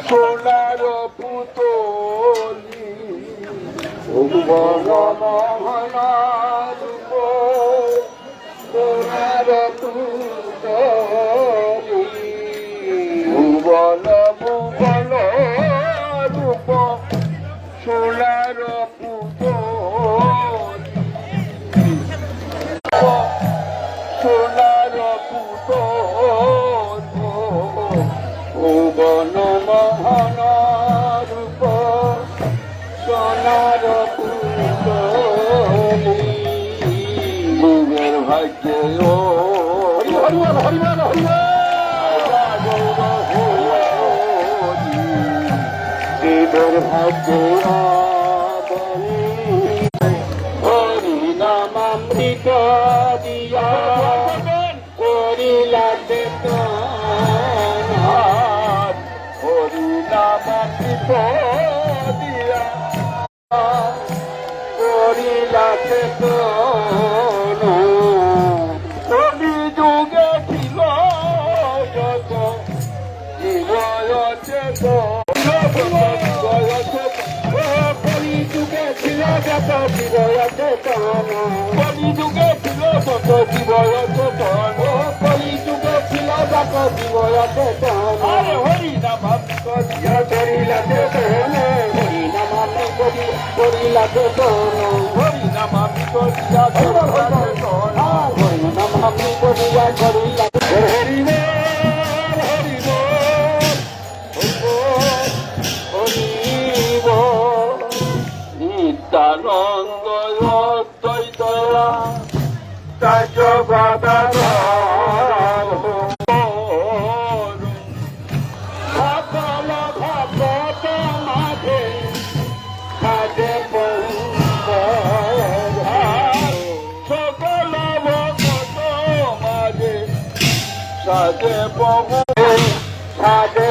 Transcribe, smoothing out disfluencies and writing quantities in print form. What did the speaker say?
সোনার পুতলি ভুবন মোহনার সোনার পুতলি ভুবন ভুবন রূপ সোনার পুতলি সোনার পুতলি ভুবন মোহন রূপ সোনার পুতলি ভুবের ভাগ্যে ও হরিবল হরিবল দেবের ভাগ্যে হরি নামামৃত দিয়া করিলাতে হরি নামামৃত দিয়া করিলাতে কবি যুগে ছিল যত জীবয়তে কলি যুগে ছিল যত জীবয়তে কলি যুগে ছিল যত জীবয়তে কলি যুগে ছিল যত জীবয়তে হরি নামামৃত দিয়া করিলাতে হরি নামামৃত করিলাতে হরি নামামৃত দিয়া হরি নামামৃত দিয়া করিলাতে হরি নিত্যানন্দ অদ্বৈত জগদার সকল ভগত মাঝে সাজে সকল ভগত মাঝে সাজে সাজে